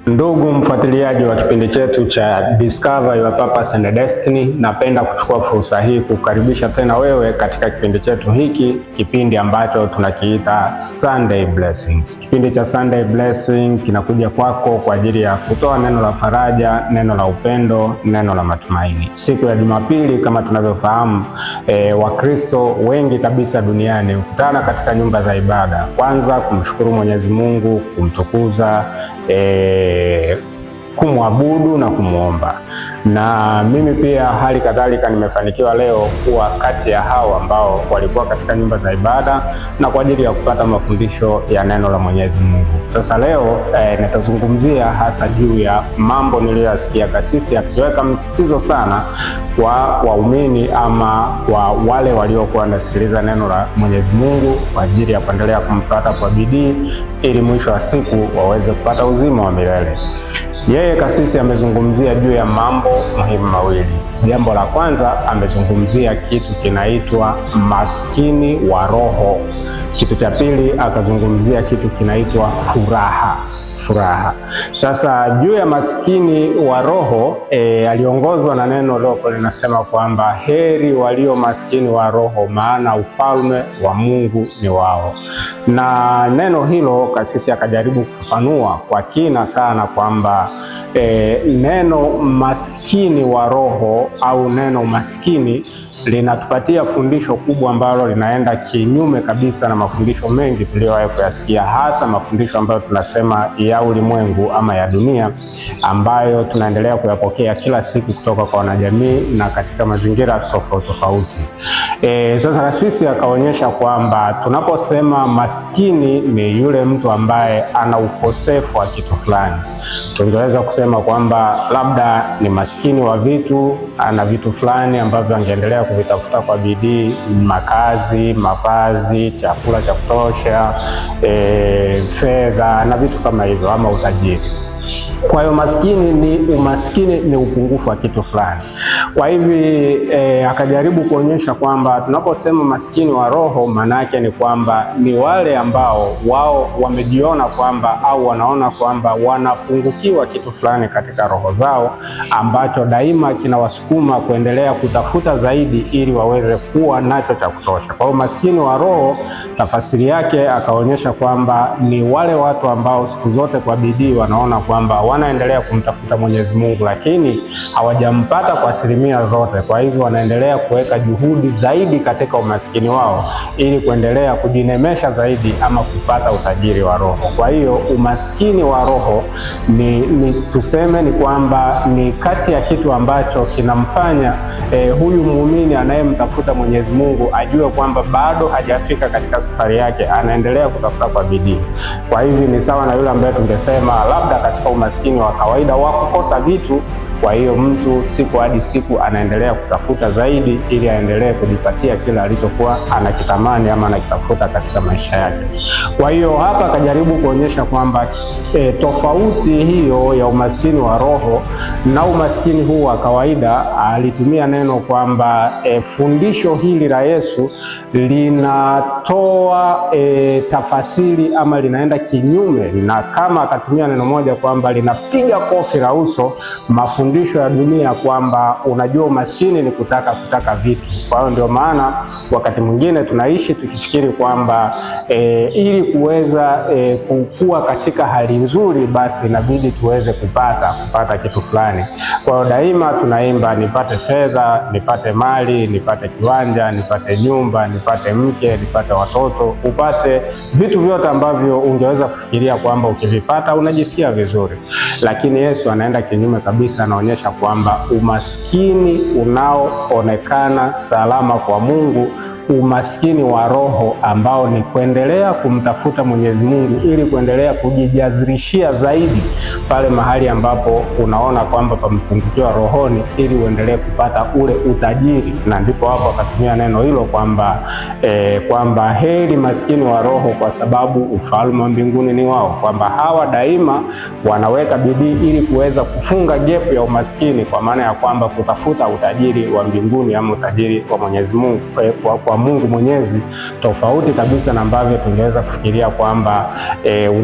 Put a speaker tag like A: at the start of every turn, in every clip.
A: Ndugu mfuatiliaji wa kipindi chetu cha Discover Your Purpose and Destiny, napenda kuchukua fursa hii kukaribisha tena wewe katika kipindi chetu hiki, kipindi ambacho tunakiita Sunday Blessings. Kipindi cha Sunday Blessing kinakuja kwako kwa ajili ya kutoa neno la faraja, neno la upendo, neno la matumaini. Siku ya Jumapili kama tunavyofahamu, Wakristo wengi kabisa duniani hukutana katika nyumba za ibada, kwanza kumshukuru Mwenyezi Mungu, kumtukuza, kumwabudu na kumuomba. Na mimi pia hali kadhalika nimefanikiwa leo kuwa kati ya hao ambao walikuwa katika nyumba za ibada na kwa ajili ya kupata mafundisho ya neno la Mwenyezi Mungu. Sasa leo nitazungumzia hasa juu ya mambo niliyoyasikia kasisi akiweka msisitizo sana kwa waumini ama kwa wale waliokuwa wanasikiliza neno la Mwenyezi Mungu kwa ajili ya kuendelea kumpata kwa bidii ili mwisho wa siku waweze kupata uzima wa milele. Yeye kasisi amezungumzia juu ya mambo muhimu mawili. Jambo la kwanza, amezungumzia kitu kinaitwa maskini wa roho. Kitu cha pili, akazungumzia kitu kinaitwa furaha. Sasa juu ya maskini wa roho, aliongozwa na neno loko linasema kwamba heri walio maskini wa roho, maana ufalme wa Mungu ni wao. Na neno hilo kasisi akajaribu kufafanua kwa kina sana kwamba neno maskini wa roho au neno maskini linatupatia fundisho kubwa ambalo linaenda kinyume kabisa na mafundisho mengi tuliyowahi kuyasikia, hasa mafundisho ambayo tunasema ya ulimwengu ama ya dunia, ambayo tunaendelea kuyapokea kila siku kutoka kwa wanajamii na katika mazingira tofauti. Sasa kasisi akaonyesha kwamba tunaposema maskini ni yule mtu ambaye ana ukosefu wa kitu fulani. Tungeweza kusema kwamba labda ni maskini wa vitu, ana vitu fulani ambavyo angeendelea kuvitafuta kwa bidii: makazi, mavazi, chakula cha kutosha, fedha na vitu kama hivyo, ama utajiri. Kwa hiyo umaskini ni upungufu wa kitu fulani. Kwa hivi akajaribu kuonyesha kwamba tunaposema maskini wa roho, maana yake ni kwamba ni wale ambao wao wamejiona kwamba au wanaona kwamba wanapungukiwa kitu fulani katika roho zao, ambacho daima kinawasukuma kuendelea kutafuta zaidi ili waweze kuwa nacho cha kutosha. Kwa hiyo maskini wa roho, tafasiri yake akaonyesha kwamba ni wale watu ambao siku zote kwa bidii wanaona kwamba wanaendelea kumtafuta Mwenyezi Mungu, lakini hawajampata kwa asilimia zote. Kwa hivyo wanaendelea kuweka juhudi zaidi katika umaskini wao ili kuendelea kujinemesha zaidi ama kupata utajiri wa roho. Kwa hiyo umaskini wa roho tuseme ni kwamba ni kati ya kitu ambacho kinamfanya huyu muumini anayemtafuta Mwenyezi Mungu ajue kwamba bado hajafika katika safari yake, anaendelea kutafuta kwa bidii. Kwa hivi ni sawa na yule ambaye tungesema labda katika umaskini wa kawaida wa kukosa vitu. Kwa hiyo mtu siku hadi siku anaendelea kutafuta zaidi ili aendelee kujipatia kile alichokuwa anakitamani ama anakitafuta katika maisha yake. Kwa hiyo hapa akajaribu kuonyesha kwamba tofauti hiyo ya umaskini wa roho na umaskini huu wa kawaida, alitumia neno kwamba fundisho hili la Yesu linatoa tafasiri ama linaenda kinyume, na kama akatumia neno moja kwamba linapiga kofi la uso mafundisho ya dunia, kwamba unajua umaskini ni kutaka vitu. Kwa hiyo ndio maana wakati mwingine tunaishi tukifikiri kwamba ili kuweza kukua katika hali nzuri, basi inabidi tuweze kupata kitu fulani. Kwa hiyo daima tunaimba nipate fedha, nipate mali, nipate kiwanja, nipate nyumba, nipate mke, nipate watoto, upate vitu vyote ambavyo ungeweza kufikiria kwamba ukivipata unajisikia vizuri. Lakini Yesu anaenda kinyume kabisa, anaonyesha kwamba umaskini unaoonekana salama kwa Mungu, umaskini wa roho ambao ni kuendelea kumtafuta Mwenyezi Mungu ili kuendelea kujijazirishia zaidi pale mahali ambapo unaona kwamba pamepungukiwa rohoni, ili uendelee kupata ule utajiri. Na ndipo hapo akatumia neno hilo kwamba heri maskini wa roho kwa sababu ufalme wa mbinguni ni wao, kwamba hawa daima wanaweka bidii ili kuweza kufunga gap ya umaskini, kwa maana ya kwamba kutafuta utajiri wa mbinguni ama utajiri wa Mwenyezi Mungu kwa Mungu Mwenyezi, tofauti kabisa na ambavyo tungeweza kufikiria kwamba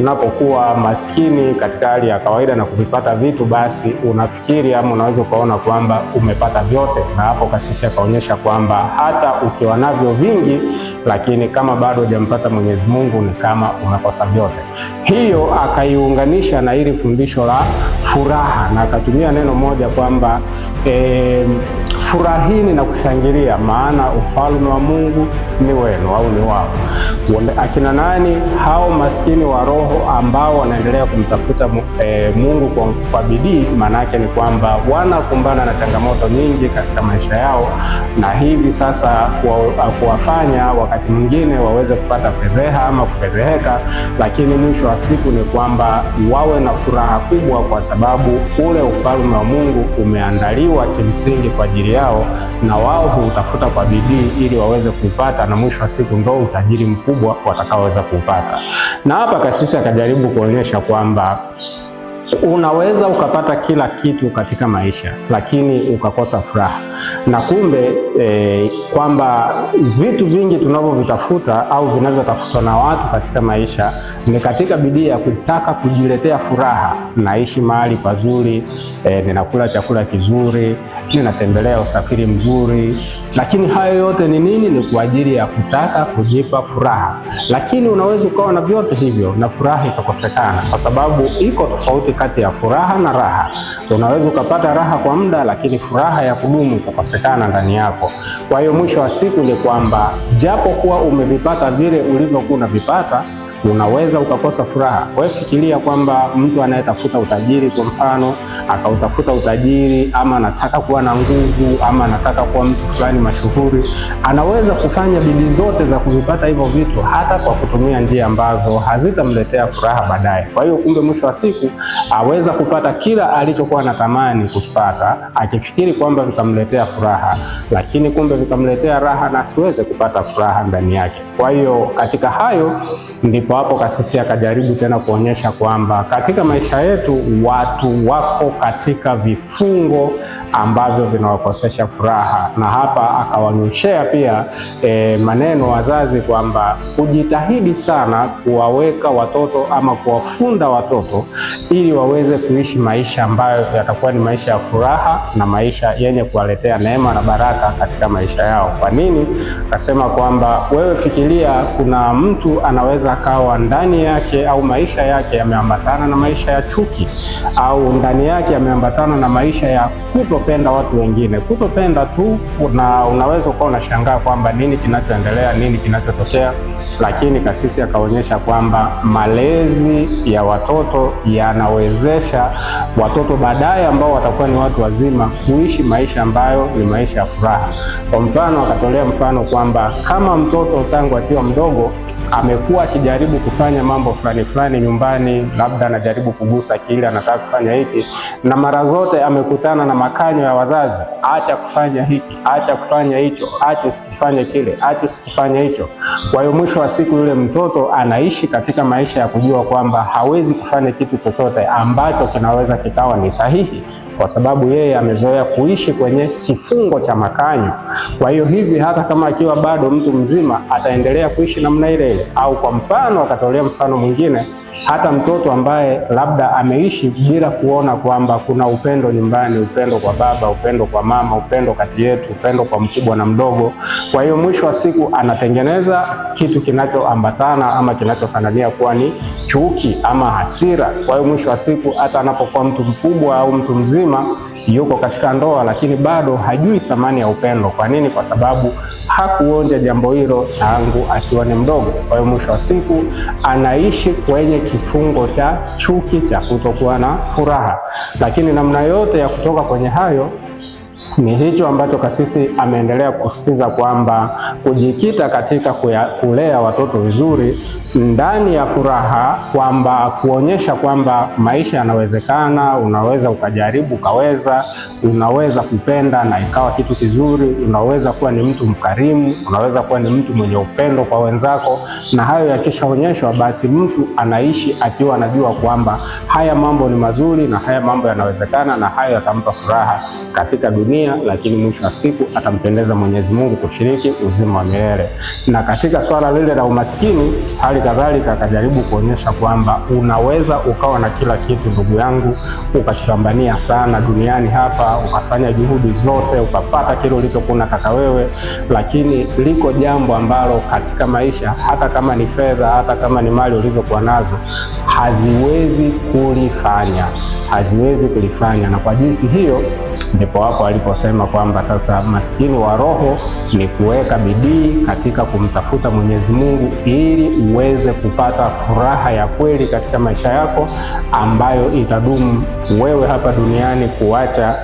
A: unapokuwa maskini katika hali ya kawaida na kuvipata vitu, basi unafikiri ama unaweza ukaona kwamba umepata vyote, na hapo kasisi akaonyesha kwamba hata ukiwa navyo vingi, lakini kama bado hujampata Mwenyezi Mungu ni kama umekosa vyote. Hiyo akaiunganisha na ili fundisho la furaha, na akatumia neno moja kwamba furahini na kushangilia, maana ufalme wa Mungu ni wenu au ni wao. Akina nani? Hao maskini wa roho ambao wanaendelea kumtafuta Mungu kwa bidii. Maana yake ni kwamba wanakumbana na changamoto nyingi katika maisha yao, na hivi sasa kuwafanya wakati mwingine waweze kupata fedheha ama kufedheheka, lakini mwisho wa siku ni kwamba wawe na furaha kubwa, kwa sababu ule ufalme wa Mungu umeandaliwa kimsingi kwa ajili yao, na wao huutafuta kwa bidii ili waweze kupata, na mwisho wa siku ndio utajiri mkubwa watakaoweza kupata. Na hapa kasisi akajaribu kuonyesha kwamba unaweza ukapata kila kitu katika maisha lakini ukakosa furaha, na kumbe kwamba vitu vingi tunavyovitafuta au vinavyotafutwa na watu katika maisha ni katika bidii ya kutaka kujiletea furaha. Naishi mahali pazuri, ninakula chakula kizuri, ninatembelea usafiri mzuri, lakini hayo yote ni nini? Ni kwa ajili ya kutaka kujipa furaha. Lakini unaweza ukawa na vyote hivyo na furaha ikakosekana, kwa sababu iko tofauti kati ya furaha na raha. Unaweza ukapata raha kwa muda, lakini furaha ya kudumu ikakosekana ndani yako. Kwa hiyo mwisho wa siku ni kwamba japo kuwa umevipata vile ulivyokuwa unavipata, unaweza ukakosa furaha. Kwa hiyo fikiria kwamba mtu anayetafuta utajiri, kwa mfano, akautafuta utajiri, ama anataka kuwa na nguvu, ama anataka kuwa mtu fulani mashuhuri, anaweza kufanya bidii zote za kuvipata hivyo vitu, hata kwa kutumia njia ambazo hazitamletea furaha baadaye. Kwa hiyo kumbe mwisho wa siku aweza kupata kila alichokuwa anatamani kupata, akifikiri kwamba vitamletea furaha, lakini kumbe vitamletea raha na asiweze kupata furaha ndani yake. Kwa hiyo katika hayo ndipo hapo kasisi akajaribu tena kuonyesha kwamba katika maisha yetu watu wako katika vifungo ambavyo vinawakosesha furaha, na hapa akawanyoshea pia maneno wazazi kwamba kujitahidi sana kuwaweka watoto ama kuwafunda watoto ili waweze kuishi maisha ambayo yatakuwa ni maisha ya furaha na maisha yenye kuwaletea neema na baraka katika maisha yao. Kwa nini? Akasema kwamba wewe fikiria, kuna mtu anaweza akawa ndani yake au maisha yake yameambatana na maisha ya chuki, au ndani yake yameambatana na maisha ya kutopenda watu wengine, kutopenda tu, na unaweza ukawa unashangaa kwamba nini kinachoendelea, nini kinachotokea. Lakini kasisi akaonyesha kwamba malezi ya watoto yanawezesha watoto baadaye ambao watakuwa ni watu wazima kuishi maisha ambayo ni maisha ya furaha. Kwa mfano, akatolea mfano kwamba kama mtoto tangu akiwa mdogo amekuwa akijaribu kufanya mambo fulani fulani nyumbani, labda anajaribu kugusa kile, anataka kufanya hiki, na mara zote amekutana na makanyo ya wazazi, acha kufanya hiki, acha kufanya hicho, acha usikifanye kile, acha usikifanye hicho. Kwa hiyo mwisho wa siku yule mtoto anaishi katika maisha ya kujua kwamba hawezi kufanya kitu chochote ambacho kinaweza kikawa ni sahihi, kwa sababu yeye amezoea kuishi kwenye kifungo cha makanyo. Kwa hiyo hivi hata kama akiwa bado mtu mzima ataendelea kuishi namna ile. Au kwa mfano, akatolea mfano mwingine, hata mtoto ambaye labda ameishi bila kuona kwamba kuna upendo nyumbani, upendo kwa baba, upendo kwa mama, upendo kati yetu, upendo kwa mkubwa na mdogo. Kwa hiyo mwisho wa siku anatengeneza kitu kinachoambatana ama kinachofanania kuwa ni chuki ama hasira. Kwa hiyo mwisho wa siku hata anapokuwa mtu mkubwa au mtu mzima, yuko katika ndoa, lakini bado hajui thamani ya upendo. Kwa nini? Kwa sababu hakuonja jambo hilo tangu akiwa ni mdogo. Kwa hiyo mwisho wa siku anaishi kwenye kifungo cha chuki, cha kutokuwa na furaha. Lakini namna yote ya kutoka kwenye hayo ni hicho ambacho kasisi ameendelea kusisitiza kwamba kujikita katika kulea watoto vizuri ndani ya furaha, kwamba kuonyesha kwamba maisha yanawezekana, unaweza ukajaribu ukaweza, unaweza kupenda na ikawa kitu kizuri, unaweza kuwa ni mtu mkarimu, unaweza kuwa ni mtu mwenye upendo kwa wenzako, na hayo yakishaonyeshwa basi mtu anaishi akiwa anajua kwamba haya mambo ni mazuri na haya mambo yanawezekana, na hayo yatampa furaha katika dunia dunia, lakini mwisho wa siku atampendeza Mwenyezi Mungu kushiriki uzima wa milele. Na katika swala lile la umaskini, hali kadhalika akajaribu kuonyesha kwamba unaweza ukawa na kila kitu ndugu yangu, ukakipambania sana duniani hapa, ukafanya juhudi zote, ukapata kile ulichokuwa unataka wewe, lakini liko jambo ambalo katika maisha, hata kama ni fedha, hata kama ni mali ulizokuwa nazo, haziwezi kulifanya. Na kwa jinsi hiyo ndipo hapo aliposema kwamba sasa maskini wa roho ni kuweka bidii katika kumtafuta Mwenyezi Mungu ili uweze kupata furaha ya kweli katika maisha yako ambayo itadumu wewe hapa duniani, kuacha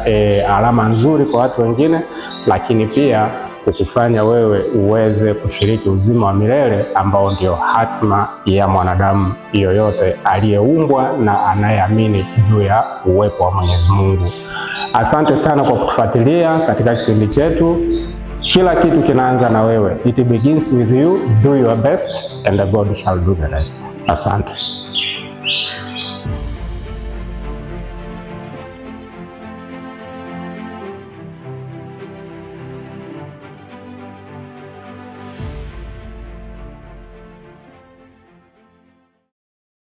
A: alama nzuri kwa watu wengine, lakini pia kukufanya wewe uweze kushiriki uzima wa milele ambao ndio hatima ya mwanadamu yoyote aliyeumbwa na anayeamini juu ya uwepo wa Mwenyezi Mungu. Asante sana kwa kutufuatilia katika kipindi chetu. Kila kitu kinaanza na wewe. It begins with you. Do your best and God shall do the rest. Asante.